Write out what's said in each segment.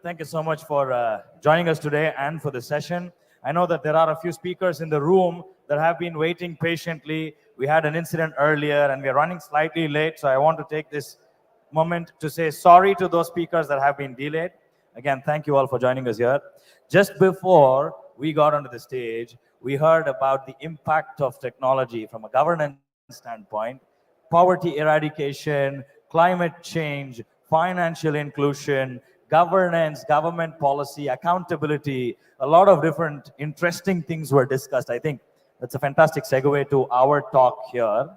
Thank you so much for joining us today and for the session. I know that there are a few speakers in the room that have been waiting patiently. We had an incident earlier and we're running slightly late, so I want to take this moment to say sorry to those speakers that have been delayed. Again, thank you all for joining us here. Just before we got onto the stage, we heard about the impact of technology from a governance standpoint, poverty eradication, climate change, financial inclusion, governance, government policy, accountability. A lot of different interesting things were discussed. I think that's a fantastic segue to our talk here.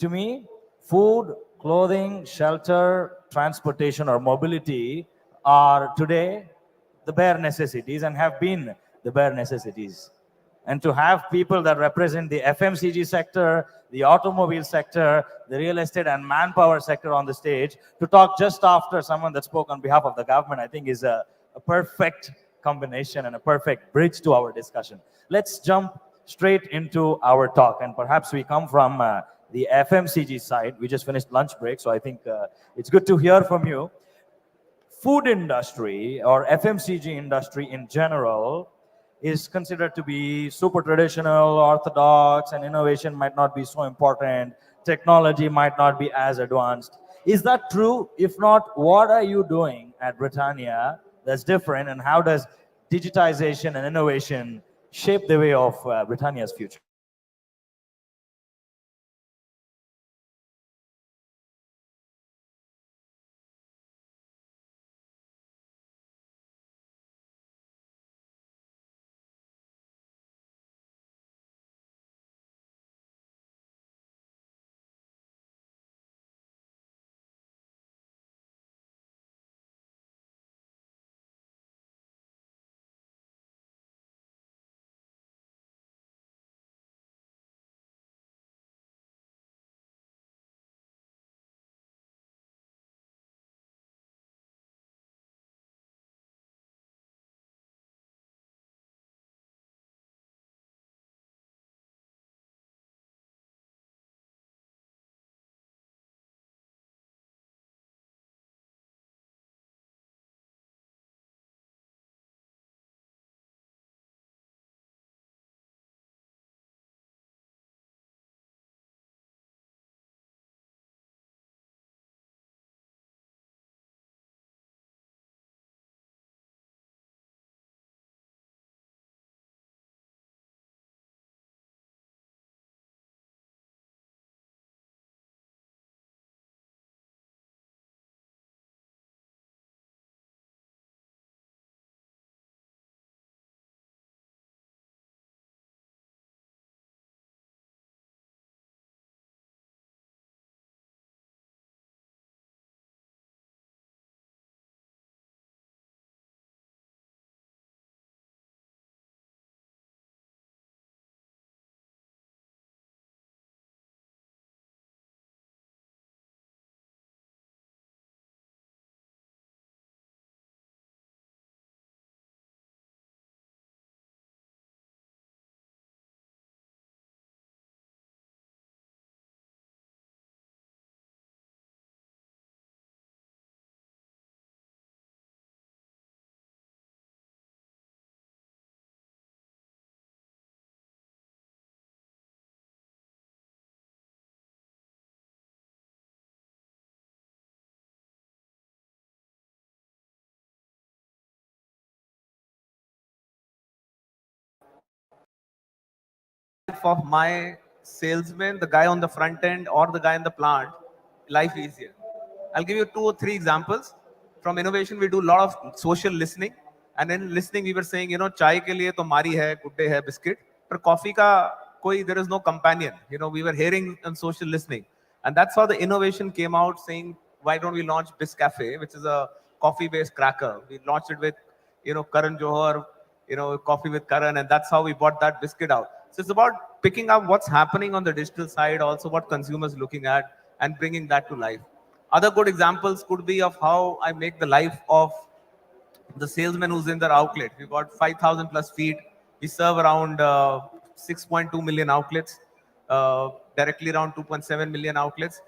To me, food, clothing, shelter, transportation, or mobility are today the bare necessities and have been the bare necessities. And to have people that represent the FMCG sector, the automobile sector, the real estate and manpower sector on the stage to talk just after someone that spoke on behalf of the government, I think is a perfect combination and a perfect bridge to our discussion. Let's jump straight into our talk, and perhaps we come from the FMCG side. We just finished lunch break, so I think it's good to hear from you. Food industry or FMCG industry in general is considered to be super traditional, orthodox, and innovation might not be so important. Technology might not be as advanced. Is that true? If not, what are you doing at Britannia that's different, and how does digitization and innovation shape the way of Britannia's future? Of my salesman, the guy on the front end or the guy in the plant, life easier. I'll give you 2 or 3 examples. From innovation, we do a lot of social listening. And in listening, we were saying, chai ke liye to mari hai, good day hai, biscuit. But coffee ka there is no companion. We were hearing on social listening. And that's how the innovation came out saying, why don't we launch Biscafe, which is a coffee-based cracker. We launched it with, Karan Johar, coffee with Karan, and that's how we brought that biscuit out. So it's about picking up what's happening on the digital side, also what consumers looking at, and bringing that to life. Other good examples could be of how I make the life of the salesman who's in their outlet. We've got 5,000 plus feet. We serve around 6.2 million outlets, directly around 2.7 million outlets.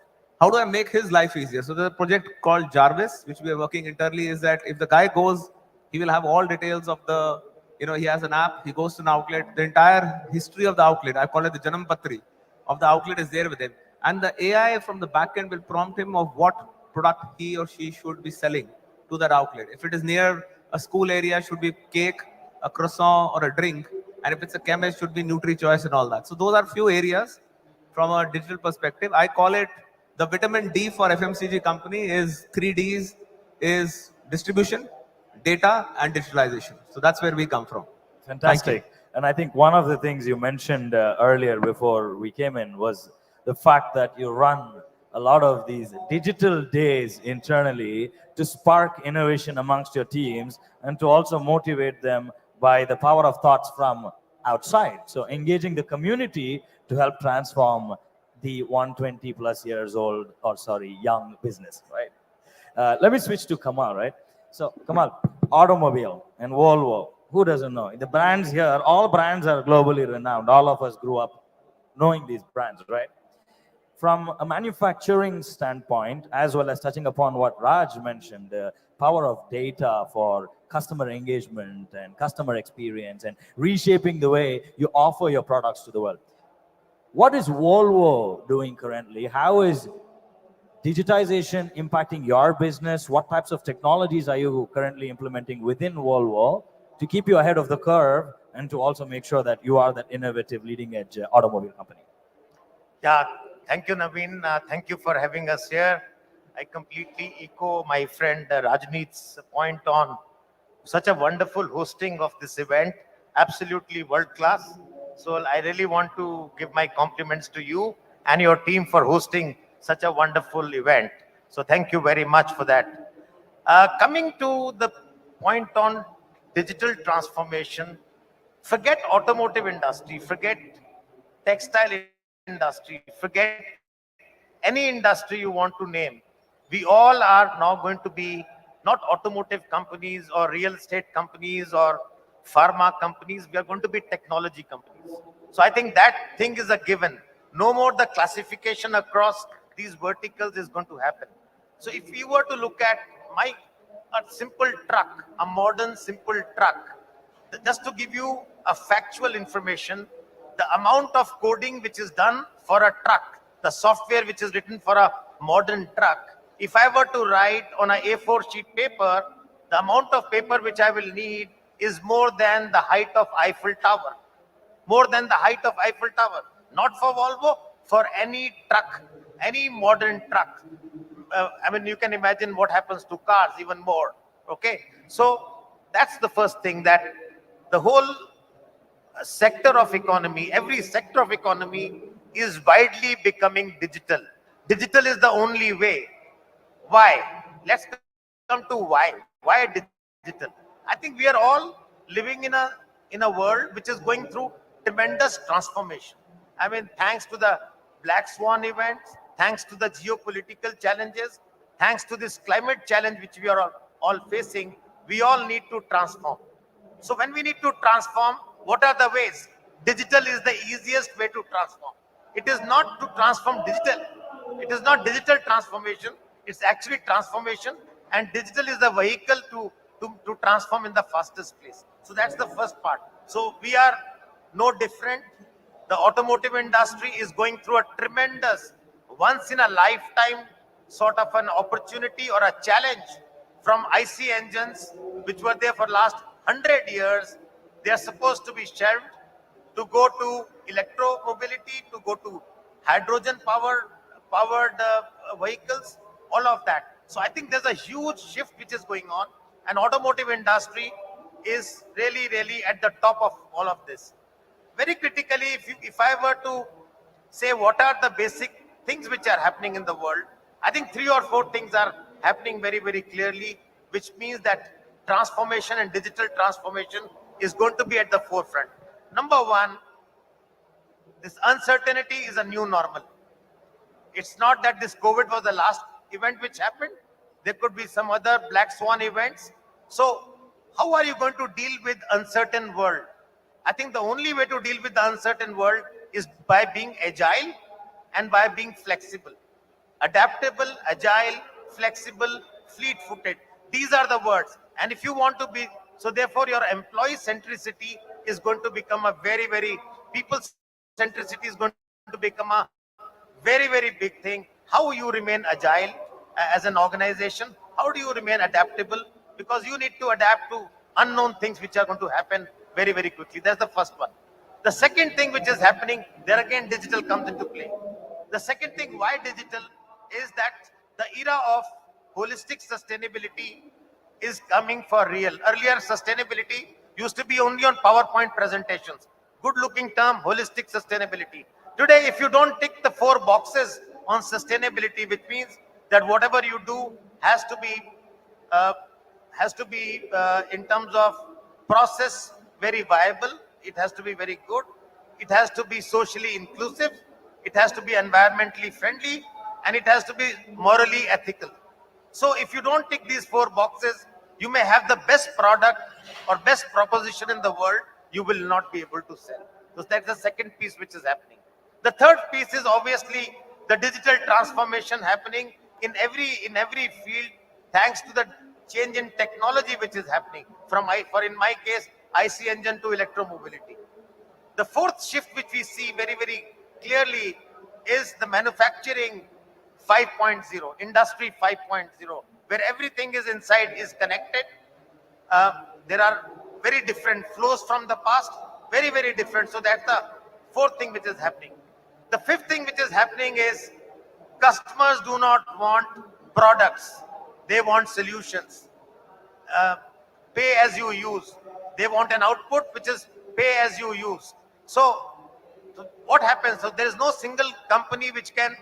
how do I make his life easier? So there's a project called Jarvis, which we are working internally, is that if the guy goes, he will have all details of the, he has an app, he goes to an outlet, the entire history of the outlet, I call it the Janam Patri of the outlet is there with him. And the AI from the back end will prompt him of what product he or she should be selling to that outlet. If it is near a school area, should be cake, a croissant or a drink. And if it's a chemist, should be Nutri Choice and all that. So those are few areas from a digital perspective. I call it the vitamin D for FMCG company is 3Ds is distribution, data and digitalization. So that's where we come from. Thank you. Fantastic. And I think one of the things you mentioned earlier before we came in was the fact that you run a lot of these digital days internally to spark innovation amongst your teams and to also motivate them by the power of thoughts from outside. So engaging the community to help transform the 120 plus years old, or sorry, young business, right? Let me switch to Kamal, right? So, Kamal, automobile and Volvo, who doesn't know? The brands here, all brands are globally renowned. All of us grew up knowing these brands, right? From a manufacturing standpoint, as well as touching upon what Raj mentioned, the power of data for customer engagement and customer experience and reshaping the way you offer your products to the world. What is Volvo doing currently? How is digitization impacting your business? What types of technologies are you currently implementing within Volvo to keep you ahead of the curve and to also make sure that you are that innovative leading edge automobile company? Yeah, thank you, Naveen. Thank you for having us here. I completely echo my friend Rajneet's point on such a wonderful hosting of this event. Absolutely world class. So I really want to give my compliments to you and your team for hosting such a wonderful event. So thank you very much for that. Coming to the point on digital transformation, forget automotive industry, forget textile industry, forget any industry you want to name. We all are now going to be not automotive companies or real estate companies or pharma companies. We are going to be technology companies. So I think that thing is a given. No more the classification across these verticals is going to happen. So if you were to look at a simple truck, a modern simple truck, just to give you a factual information, the amount of coding which is done for a truck, the software which is written for a modern truck, if I were to write on a A4 sheet paper, the amount of paper which I will need is more than the height of Eiffel Tower. More than the height of Eiffel Tower. Not for Volvo, for any truck, any modern truck. I mean, you can imagine what happens to cars even more. Okay, so that's the first thing, that the whole sector of economy, every sector of economy is widely becoming digital. Digital is the only way. Why? Let's come to why. Why digital? I think we are all living in a world which is going through tremendous transformation. I mean, thanks to the Black Swan events, thanks to the geopolitical challenges, thanks to this climate challenge which we are all facing, we all need to transform. So when we need to transform, what are the ways? Digital is the easiest way to transform. It is not to transform digital. It is not digital transformation. It's actually transformation. And digital is the vehicle to transform in the fastest place. So that's the first part. So we are no different. The automotive industry is going through a tremendous, once in a lifetime sort of an opportunity or a challenge. From IC engines, which were there for last 100 years, they are supposed to be shelved, to go to electromobility, to go to hydrogen powered vehicles, all of that. So I think there's a huge shift which is going on, and automotive industry is really at the top of all of this. Very critically, if I were to say what are the basic things which are happening in the world, I think 3 or 4 things are happening very clearly, which means that transformation and digital transformation is going to be at the forefront. Number one, this uncertainty is a new normal. It's not that this COVID was the last event which happened. There could be some other black swan events. So how are you going to deal with uncertain world? I think the only way to deal with the uncertain world is by being agile and by being flexible. Adaptable, agile, flexible, fleet-footed. These are the words. And if you want to be, so therefore your employee centricity is going to become a very, people centricity is going to become a very big thing. How you remain agile as an organization, how do you remain adaptable? Because you need to adapt to unknown things which are going to happen very quickly. That's the first one. The second thing which is happening, there again digital comes into play. The second thing, why digital, is that the era of holistic sustainability is coming for real. Earlier, sustainability used to be only on PowerPoint presentations. Good looking term, holistic sustainability. Today, if you don't tick the 4 boxes on sustainability, which means that whatever you do uh, has to be in terms of process very viable. It has to be very good. It has to be socially inclusive. It has to be environmentally friendly, and it has to be morally ethical. So if you don't tick these 4 boxes, you may have the best product or best proposition in the world, you will not be able to sell. So that's the second piece which is happening. The third piece is obviously the digital transformation happening in every field, thanks to the change in technology which is happening from in my case IC engine to electromobility. The fourth shift which we see very clearly is the manufacturing 5.0, industry 5.0, where everything is inside is connected. There are very different flows from the past, very different. So that's the fourth thing which is happening. The fifth thing which is happening is customers do not want products, they want solutions. uh, Pay as you use. They want an output which is pay as you use. So what happens? So there is no single company which can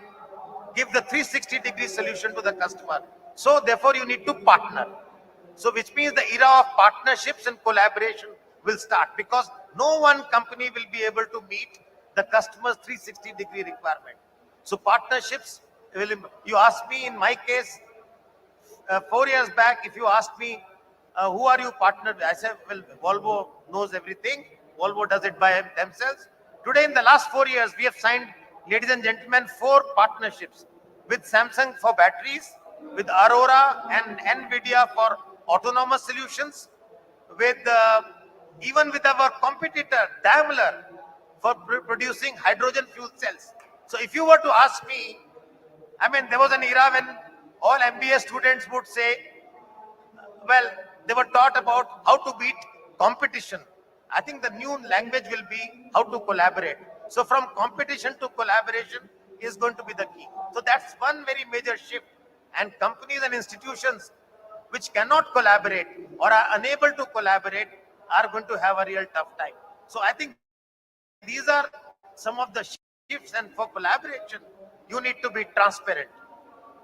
give the 360-degree solution to the customer. So therefore you need to partner. So which means the era of partnerships and collaboration will start, because no one company will be able to meet the customer's 360-degree requirement. So partnerships will, you ask me in my case, 4 years back, if you asked me, who are you partnered with? I said, well, Volvo knows everything. Volvo does it by themselves. Today, in the last 4 years, we have signed, ladies and gentlemen, 4 partnerships with Samsung for batteries, with Aurora and NVIDIA for autonomous solutions, with even with our competitor, Daimler, for producing hydrogen fuel cells. So if you were to ask me, I mean, there was an era when all MBA students would say, well, they were taught about how to beat competition. I think the new language will be how to collaborate. So from competition to collaboration is going to be the key. So that's one very major shift. And companies and institutions which cannot collaborate or are unable to collaborate are going to have a real tough time. So I think these are some of the shifts, and for collaboration, you need to be transparent.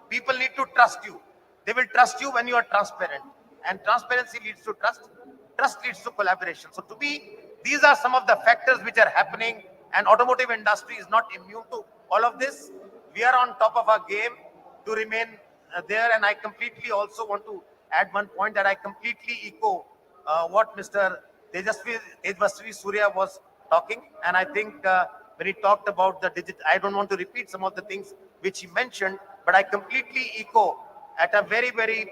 People need to trust you. They will trust you when you are transparent. And transparency leads to trust. Trust leads to collaboration. So to me, these are some of the factors which are happening, and automotive industry is not immune to all of this. We are on top of our game to remain there. And I completely also want to add one point, that I completely echo what Mr. Tejasvi Surya was talking. And I think when he talked about the digital, I don't want to repeat some of the things which he mentioned, but I completely echo at a very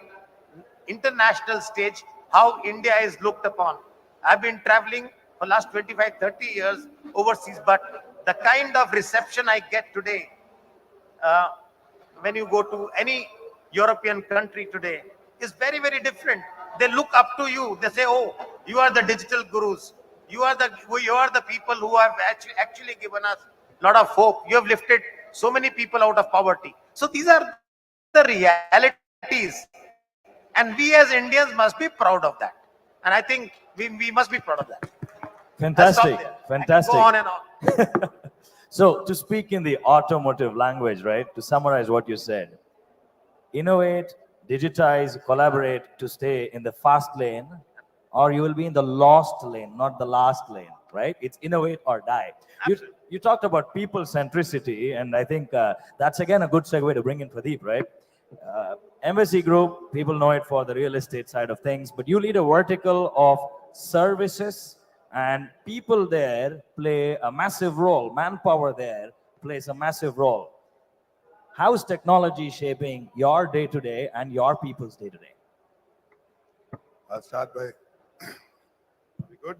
international stage how India is looked upon. I've been traveling for last 25, 30 years overseas, but the kind of reception I get today, uh, when you go to any European country today, is very different. They look up to you. They say, "Oh, you are the digital gurus. You are the people who have actually given us a lot of hope. You have lifted so many people out of poverty." So these are the realities, and we as Indians must be proud of that. And I think we must be proud of that. I'll stop there. Fantastic, I can go on and fantastic. on. So, to speak in the automotive language, right, to summarize what you said, innovate, digitize, collaborate to stay in the fast lane, or you will be in the lost lane, not the last lane, right? It's innovate or die. You talked about people centricity, and I think that's again a good segue to bring in Pradeep, right? MSC Group, people know it for the real estate side of things, but you lead a vertical of services, and people there play a massive role. Manpower there plays a massive role. how is technology shaping your day-to-day and your people's day-to-day? I'll start by, we good?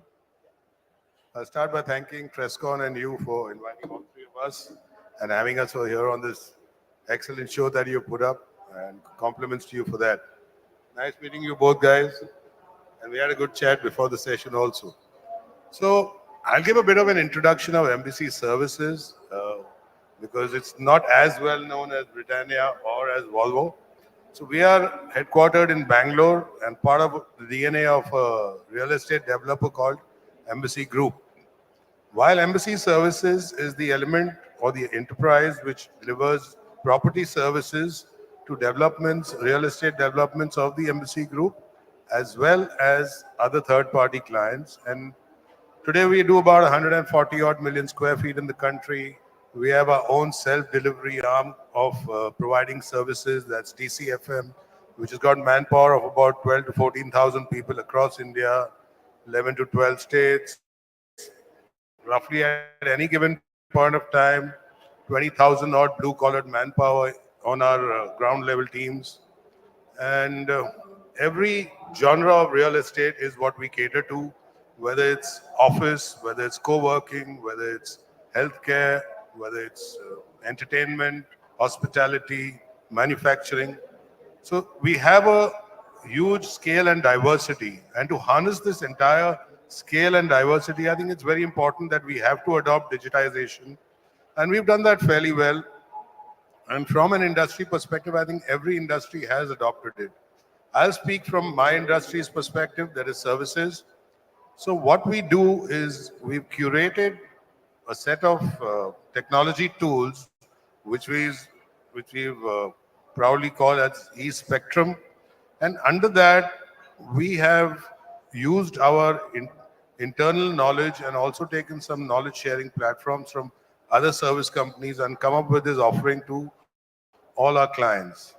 I'll start by thanking Trescon and you for inviting all three of us and having us over here on this excellent show that you put up, and compliments to you for that. Nice meeting you both guys, and we had a good chat before the session also. So I'll give a bit of an introduction of MBC services because it's not as well known as Britannia or as Volvo. So we are headquartered in Bangalore and part of the DNA of a real estate developer called Embassy Group. While Embassy Services is the element or the enterprise which delivers property services to developments, real estate developments of the Embassy Group, as well as other third-party clients. And today we do about 140 odd million square feet in the country. We have our own self-delivery arm of providing services. That's TCFM, which has got manpower of about 12 to 14,000 people across India, 11 to 12 states. Roughly at any given point of time, 20,000 odd blue-collared manpower on our ground level teams. And every genre of real estate is what we cater to, whether it's office, whether it's co-working, whether it's healthcare, whether it's entertainment, hospitality, manufacturing. So we have a huge scale and diversity. And to harness this entire scale and diversity, I think it's very important that we have to adopt digitization. And we've done that fairly well. And from an industry perspective, I think every industry has adopted it. I'll speak from my industry's perspective, that is services. So what we do is we've curated a set of technology tools, which we've proudly called as e-spectrum. And under that, we have used our internal knowledge and also taken some knowledge sharing platforms from other service companies and come up with this offering to all our clients.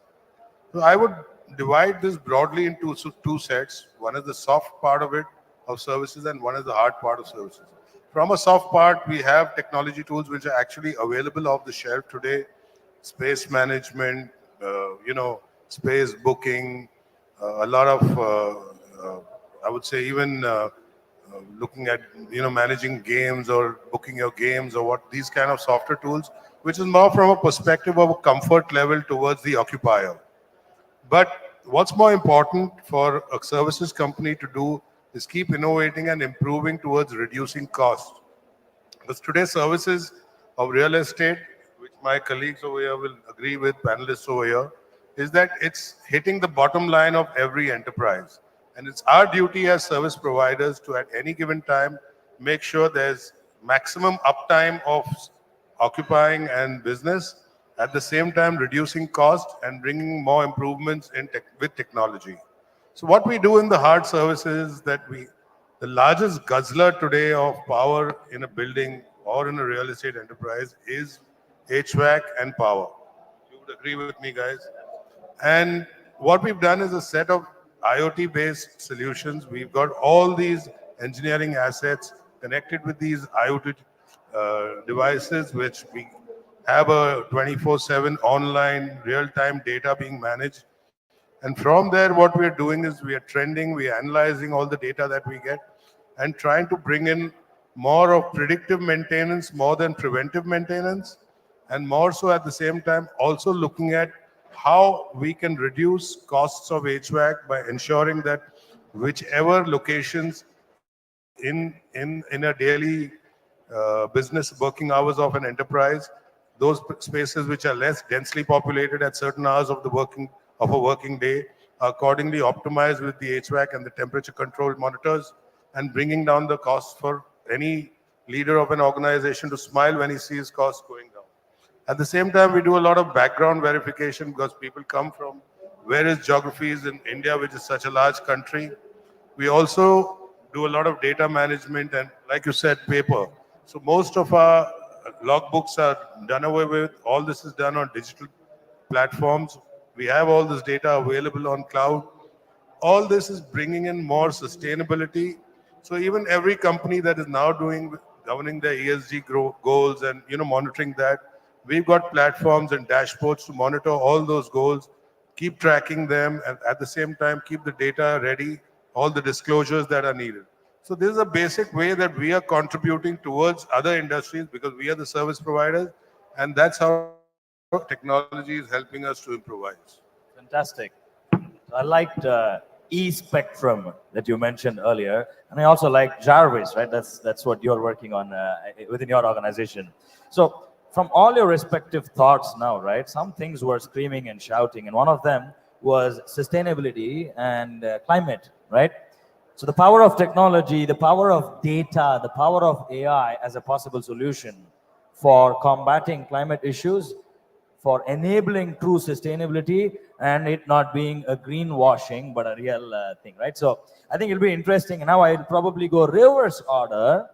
So I would divide this broadly into two sets. One is the soft part of it, of services, and one is the hard part of services. From a soft part, we have technology tools which are actually available off the shelf today: space management, space booking, a lot of, I would say, even looking at managing games or booking your games or what these kind of software tools, which is more from a perspective of a comfort level towards the occupier. But what's more important for a services company to do is keep innovating and improving towards reducing cost. Because today's services of real estate, which my colleagues over here will agree with, panelists over here, is that it's hitting the bottom line of every enterprise. And it's our duty as service providers to, at any given time, make sure there's maximum uptime of occupying and business, at the same time reducing cost and bringing more improvements in with technology. So what we do in the hard services is that the largest guzzler today of power in a building or in a real estate enterprise is HVAC and power. You would agree with me, guys? And what we've done is a set of IoT-based solutions. We've got all these engineering assets connected with these IoT devices, which we have a 24/7 online real-time data being managed. And from there, what we're doing is we are trending, we are analyzing all the data that we get and trying to bring in more of predictive maintenance more than preventive maintenance, and more so at the same time also looking at how we can reduce costs of HVAC by ensuring that whichever locations in a daily business working hours of an enterprise, those spaces which are less densely populated at certain hours of a working day are accordingly optimized with the HVAC and the temperature controlled monitors, and bringing down the cost for any leader of an organization to smile when he sees costs going down. At the same time, we do a lot of background verification because people come from various geographies in India, which is such a large country. We also do a lot of data management and, like you said, paper. So most of our logbooks are done away with. All this is done on digital platforms. We have all this data available on cloud. All this is bringing in more sustainability. So even every company that is now governing their ESG goals and monitoring that, we've got platforms and dashboards to monitor all those goals, keep tracking them, and at the same time, keep the data ready, all the disclosures that are needed. So this is a basic way that we are contributing towards other industries because we are the service providers, and that's how technology is helping us to improvise. Fantastic. I liked E-Spectrum that you mentioned earlier, and I also like Jarvis, right? That's what you're working on within your organization. So, from all your respective thoughts now, right? Some things were screaming and shouting, and one of them was sustainability and climate, right? So, the power of technology, the power of data, the power of AI as a possible solution for combating climate issues, for enabling true sustainability, and it not being a greenwashing but a real thing, right? So I think it'll be interesting. Now I'll probably go reverse order,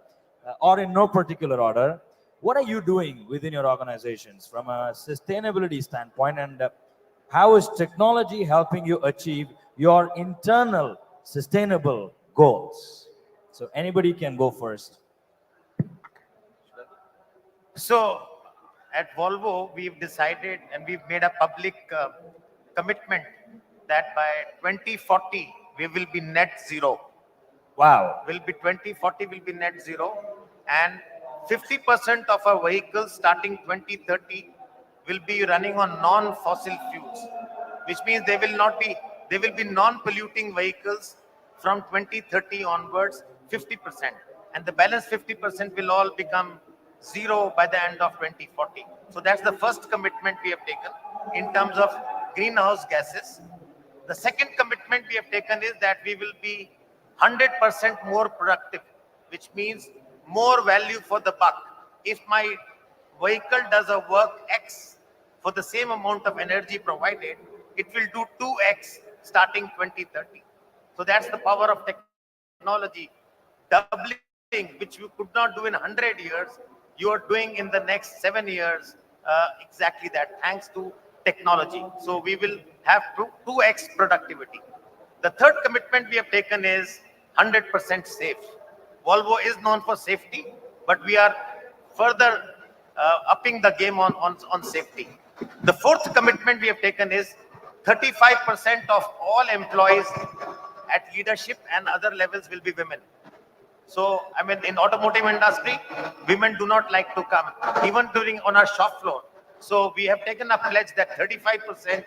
or in no particular order. What are you doing within your organizations from a sustainability standpoint, and how is technology helping you achieve your internal sustainable goals? So anybody can go first. So at Volvo, we've decided and we've made a public commitment that by 2040, we will be net zero. Wow. Will be 2040 will be net zero, and 50% of our vehicles starting 2030 will be running on non-fossil fuels, which means they will be non-polluting vehicles from 2030 onwards, 50%, and the balance 50% will all become zero by the end of 2040. So that's the first commitment we have taken in terms of greenhouse gases. The second commitment we have taken is that we will be 100% more productive, which means more value for the buck. If my vehicle does a work X for the same amount of energy provided, it will do 2X starting 2030. So that's the power of technology. Doubling, which you could not do in 100 years, you are doing in the next 7 years exactly that, thanks to technology. So we will have 2X productivity. The third commitment we have taken is 100% safe. Volvo is known for safety, but we are further upping the game on safety. The fourth commitment we have taken is 35% of all employees at leadership and other levels will be women. So, I mean, in automotive industry, women do not like to come, even during on our shop floor. So we have taken a pledge that 35%.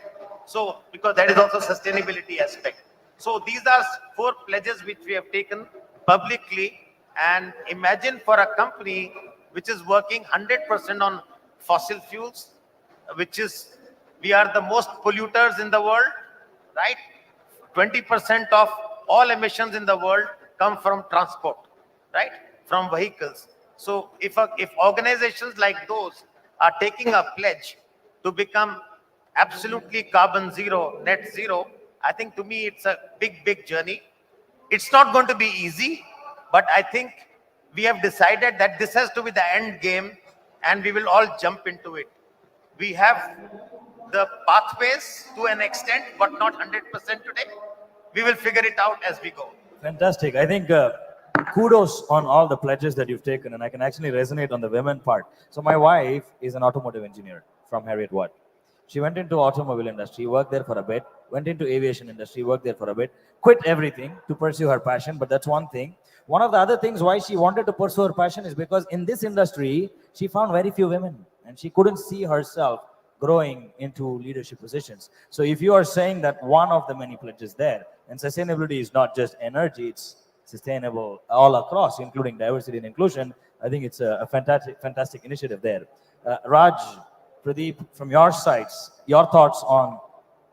So, because that is also sustainability aspect. So these are 4 pledges which we have taken publicly. And imagine for a company which is working 100% on fossil fuels, which is, we are the most polluters in the world, right? 20% of all emissions in the world come from transport, right? From vehicles. So if organizations like those are taking a pledge to become absolutely carbon zero, net zero, I think to me it's a big journey. It's not going to be easy, but I think we have decided that this has to be the end game and we will all jump into it. We have the pathways to an extent, but not 100% today. We will figure it out as we go. Fantastic. I think kudos on all the pledges that you've taken, and I can actually resonate on the women part. So my wife is an automotive engineer from Harriet Watt. She went into automobile industry, worked there for a bit, went into aviation industry, worked there for a bit, quit everything to pursue her passion, but that's one thing. One of the other things why she wanted to pursue her passion is because in this industry, she found very few women, and she couldn't see herself growing into leadership positions. So if you are saying that one of the many pledges there, and sustainability is not just energy, it's sustainable all across, including diversity and inclusion, I think it's a fantastic initiative there. Raj, Pradeep, from your sides, your thoughts on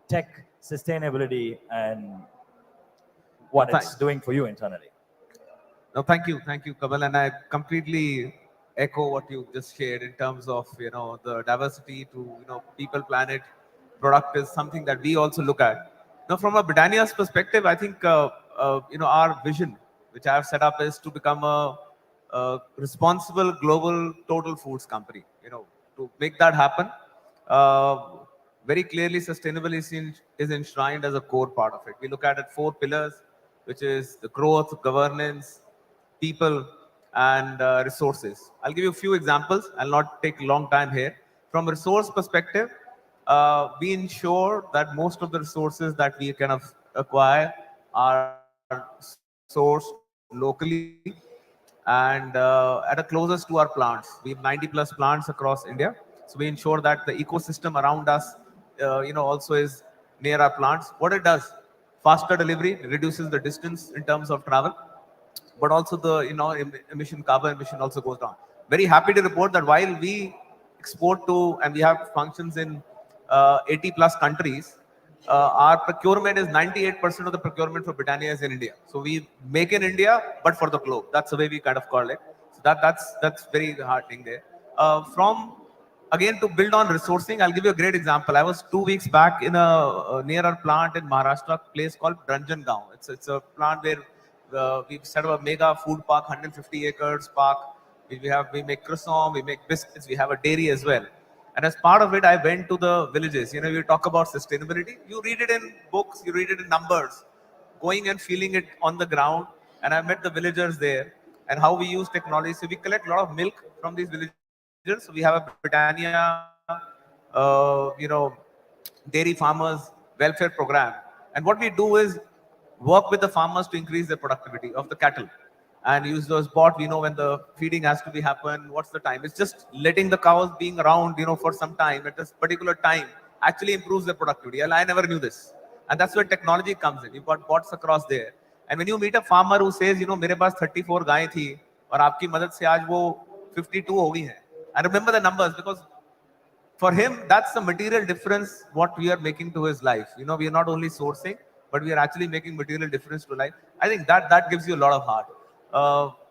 tech sustainability and what it's doing for you internally. No, thank you, Kamal, and I completely echo what you just shared in terms of the diversity to people, planet, product is something that we also look at. Now, from a Britannia's perspective, I think our vision, which I have set up, is to become a responsible global total foods company. To make that happen, very clearly, sustainability is enshrined as a core part of it. We look at it 4 pillars, which is the growth, governance, people, and resources. I'll give you a few examples. I'll not take a long time here. From a resource perspective, we ensure that most of the resources that we kind of acquire are sourced locally and at a closest to our plants. We have 90 plus plants across India. So we ensure that the ecosystem around us, also is near our plants. What it does, faster delivery, reduces the distance in terms of travel, but also the emission, carbon emission also goes down. Very happy to report that while we export to and we have functions in 80 plus countries, our procurement is 98% of the procurement for Britannia is in India. So we make in India, but for the globe. That's the way we kind of call it. So that's very heartening there. From again, to build on resourcing, I'll give you a great example. I was 2 weeks back in a near our plant in Maharashtra, place called Ranjangaon. It's a plant where we've set up a mega food park, 150 acres park. We make croissant, we make biscuits, we have a dairy as well. And as part of it, I went to the villages. You talk about sustainability. You read it in books, you read it in numbers. Going and feeling it on the ground, and I met the villagers there and how we use technology. So we collect a lot of milk from these villagers. So we have a Britannia, dairy farmers welfare program. And what we do is work with the farmers to increase the productivity of the cattle and use those bot. We know when the feeding has to be happen, what's the time. It's just letting the cows being around, for some time at this particular time actually improves their productivity. And I never knew this. And that's where technology comes in. You've got bots across there. And when you meet a farmer who says, मेरे पास 34 गायें थी और आपकी मदद से आज वो 52 हो गई हैं. I remember the numbers because for him, that's the material difference what we are making to his life. We are not only sourcing, but we are actually making material difference to life. I think that gives you a lot of heart.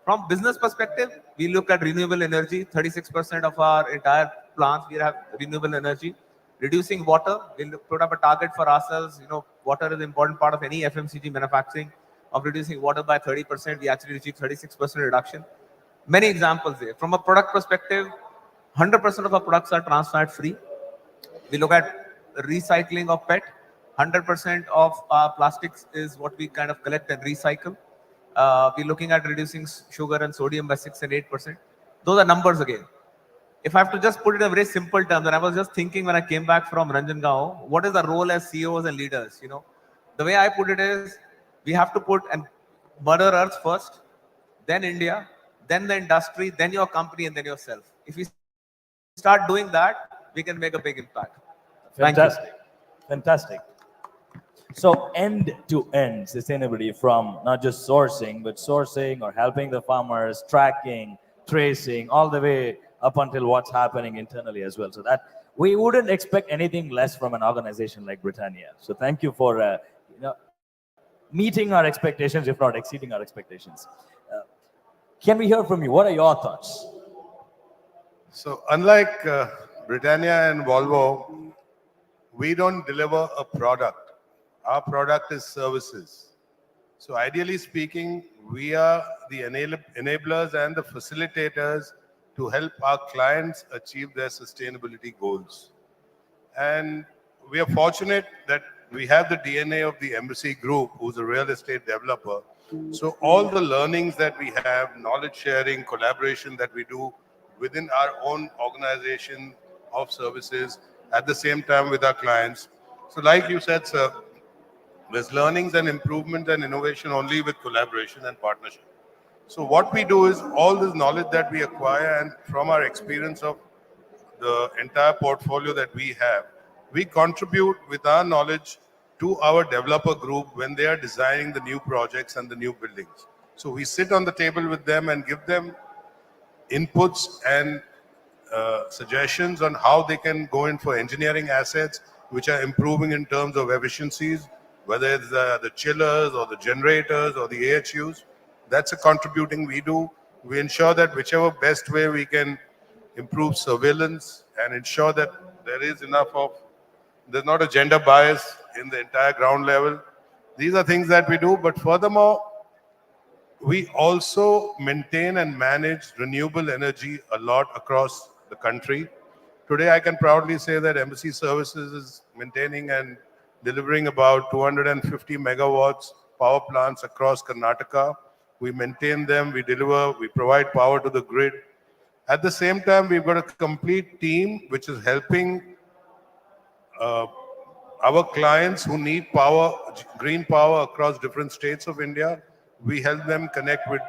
From business perspective, we look at renewable energy. 36% of our entire plants, we have renewable energy. Reducing water, we'll put up a target for ourselves. Water is an important part of any FMCG manufacturing. Of reducing water by 30%, we actually achieve 36% reduction. Many examples there. From a product perspective, 100% of our products are trans fat free. We look at recycling of PET. 100% of our plastics is what we kind of collect and recycle. We're looking at reducing sugar and sodium by 6 and 8%. Those are numbers again. If I have to just put it in a very simple term, then I was just thinking when I came back from Ranjangaon, what is the role as CEOs and leaders? The way I put it is, we have to put and Mother Earth first, then India, then the industry, then your company, and then yourself. If we start doing that, we can make a big impact. Fantastic. Fantastic. So end-to-end sustainability, from not just sourcing, but sourcing or helping the farmers, tracking, tracing, all the way up until what's happening internally as well. So that we wouldn't expect anything less from an organization like Britannia. So thank you for meeting our expectations, if not exceeding our expectations. Can we hear from you? What are your thoughts? So unlike Britannia and Volvo, we don't deliver a product. Our product is services. So ideally speaking, we are the enablers and the facilitators to help our clients achieve their sustainability goals. And we are fortunate that we have the DNA of the Embassy Group, who's a real estate developer. So all the learnings that we have, knowledge sharing, collaboration that we do within our own organization of services, at the same time with our clients. So like you said, sir, there's learnings and improvement and innovation only with collaboration and partnership. So what we do is all this knowledge that we acquire and from our experience of the entire portfolio that we have, we contribute with our knowledge to our developer group when they are designing the new projects and the new buildings. So we sit on the table with them and give them inputs and suggestions on how they can go in for engineering assets which are improving in terms of efficiencies, whether it's the chillers or the generators or the AHUs. That's a contributing we do. We ensure that whichever best way we can improve surveillance and ensure that there is enough of, there's not a gender bias in the entire ground level. These are things that we do, but furthermore, we also maintain and manage renewable energy a lot across the country. Today, I can proudly say that Embassy Services is maintaining and delivering about 250 megawatts power plants across Karnataka. We maintain them, we deliver, we provide power to the grid. At the same time, we've got a complete team which is helping our clients who need power, green power across different states of India. We help them connect with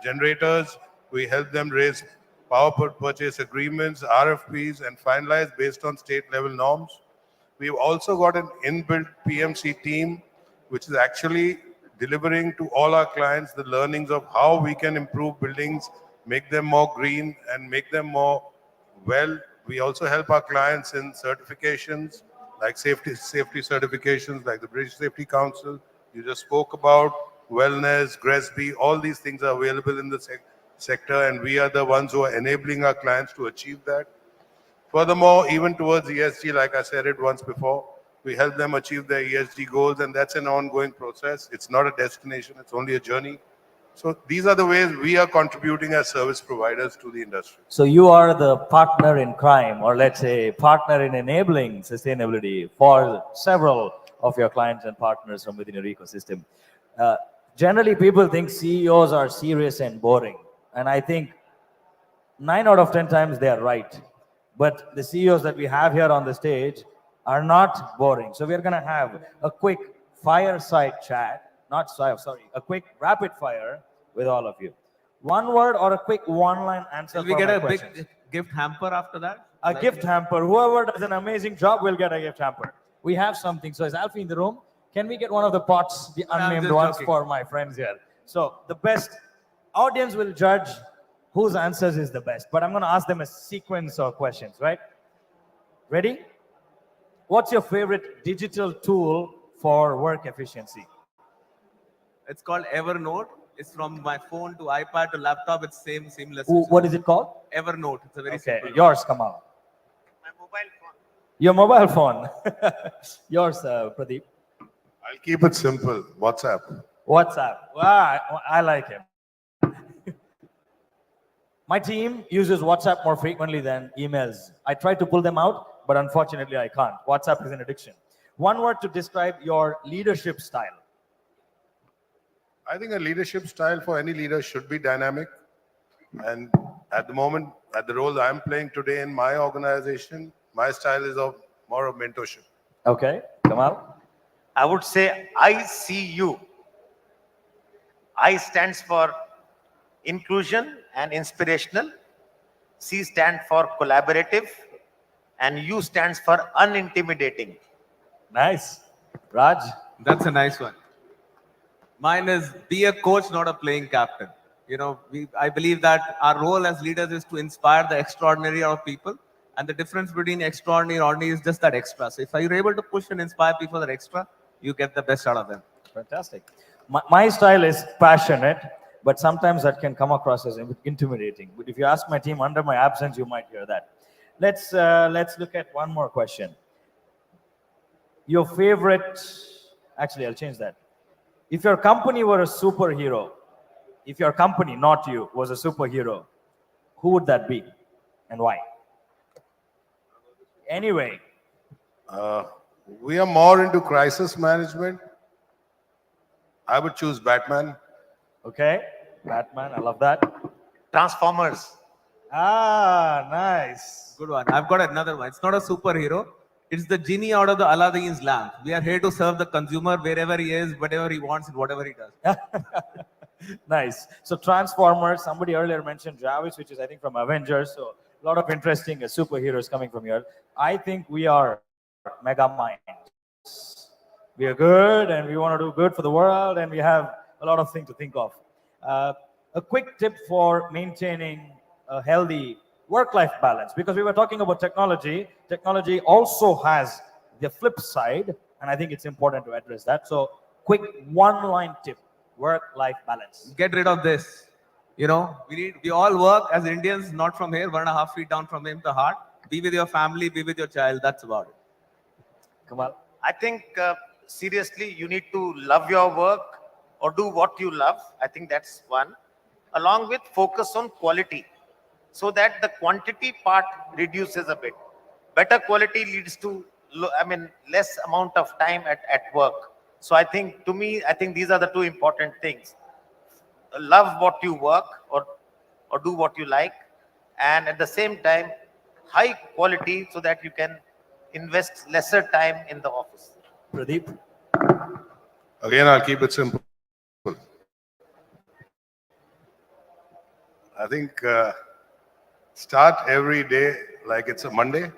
generators. We help them raise power purchase agreements, RFPs, and finalize based on state level norms. We've also got an inbuilt PMC team, which is actually delivering to all our clients the learnings of how we can improve buildings, make them more green, and make them more well. We also help our clients in certifications, like safety certifications, like the British Safety Council. You just spoke about wellness, GRESB. All these things are available in the sector, and we are the ones who are enabling our clients to achieve that. Furthermore, even towards ESG, like I said it once before, we help them achieve their ESG goals, and that's an ongoing process. It's not a destination, it's only a journey. So these are the ways we are contributing as service providers to the industry. So you are the partner in crime, or let's say partner in enabling sustainability for several of your clients and partners from within your ecosystem. Uh, Generally, people think CEOs are serious and boring, and I think 9 out of 10 times they are right. But the CEOs that we have here on the stage are not boring. So we're going to have a quick fireside chat, not sorry, a quick rapid fire with all of you. One word or a quick one-line answer. Will we for get my a questions. big gift hamper after that? A gift hamper. Whoever does an amazing job will get a gift hamper. We have something. So is Alfie in the room? Can we get one of the pots, the I'm unnamed just ones joking. for my friends here? So the best audience will judge whose answers is the best. But I'm going to ask them a sequence of questions, right? Ready? What's your favorite digital tool for work efficiency? It's called Evernote. It's from my phone to iPad to laptop. It's seamless. What is it called? Evernote. It's a very Okay, simple. yours, Kamal. My mobile phone. Your mobile phone. Yours, Pradeep. I'll keep it simple. WhatsApp. WhatsApp. Wow, I like him. My team uses WhatsApp more frequently than emails. I try to pull them out, but unfortunately I can't. WhatsApp is an addiction. One word to describe your leadership style. I think a leadership style for any leader should be dynamic. And at the moment, at the role I'm playing today in my organization, my style is more of mentorship. Okay, Kamal? I would say I see you. I stands for inclusion and inspirational. C stands for collaborative. And U stands for unintimidating. Nice. Raj? That's a nice one. Mine is be a coach, not a playing captain. I believe that our role as leaders is to inspire the extraordinary out of people. And the difference between extraordinary and ordinary is just that extra. So if you're able to push and inspire people that extra, you get the best out of them. Fantastic. My style is passionate, but sometimes that can come across as intimidating. But if you ask my team under my absence, you might hear that. Let's look at one more question. Your favorite, actually, I'll change that. If your company were a superhero, if your company, not you, was a superhero, who would that be and why? Anyway, We are more into crisis management. I would choose Batman. okay, Batman, I love that. Transformers. Ah, nice. Good one. I've got another one. It's not a superhero. It's the genie out of the Aladdin's lamp. We are here to serve the consumer wherever he is, whatever he wants, and whatever he does. Nice. So Transformers, somebody earlier mentioned Jarvis, which is I think from Avengers. So a lot of interesting superheroes coming from here. I think we are mega minds. We are good and we want to do good for the world and we have a lot of things to think of. A quick tip for maintaining a healthy work-life balance, because we were talking about technology. Technology also has the flip side, and I think it's important to address that. So quick one-line tip, work-life balance. Get rid of this. We all work as Indians, not from here, 1.5 feet down from him, the heart. Be with your family, be with your child. That's about it. Kamal? I think seriously, you need to love your work or do what you love. I think that's one. Along with focus on quality so that the quantity part reduces a bit. Better quality leads to, less amount of time at work. So I think, to me, I think these are the two important things. Love what you work or or do what you like, and at the same time, high quality so that you can invest lesser time in the office. Pradeep? Again, I'll keep it simple. I think start every day like it's a Monday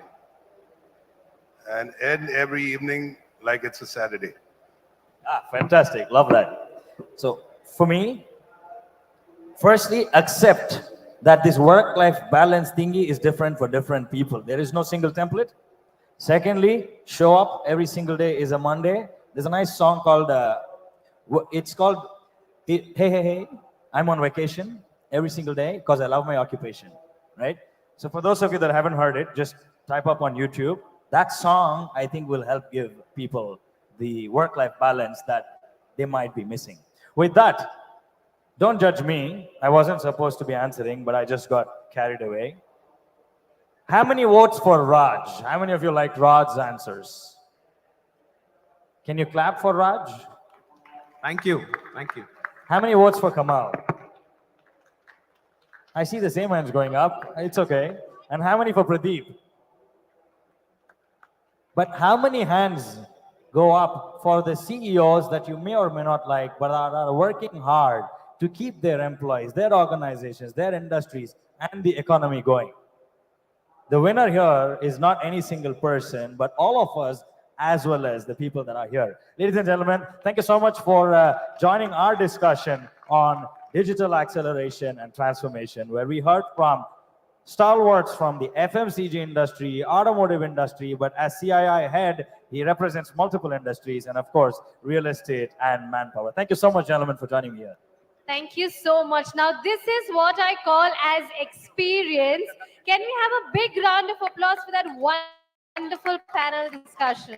and end every evening like it's a Saturday. Fantastic. Love that. So, for me, firstly, accept that this work-life balance thingy is different for different people. There is no single template. Secondly, show up every single day is a Monday. There's a nice song called, it's called, Hey, Hey, Hey, I'm on vacation every single day because I love my occupation, right? So for those of you that haven't heard it, just type up on YouTube. That song, I think, will help give people the work-life balance that they might be missing. With that, don't judge me. I wasn't supposed to be answering, but I just got carried away. How many votes for Raj? How many of you liked Raj's answers? Can you clap for Raj? Thank you. Thank you. How many votes for Kamal? I see the same hands going up. It's okay. And how many for Pradeep? But how many hands go up for the CEOs that you may or may not like, but are working hard to keep their employees, their organizations, their industries, and the economy going? The winner here is not any single person, but all of us, as well as the people that are here. Ladies and gentlemen, thank you so much for joining our discussion on digital acceleration and transformation, where we heard from stalwarts from the FMCG industry, automotive industry, but as CII head, he represents multiple industries, and of course, real estate and manpower. Thank you so much, gentlemen, for joining me here. Thank you so much. Now, this is what I call as experience. Can we have a big round of applause for that wonderful panel discussion?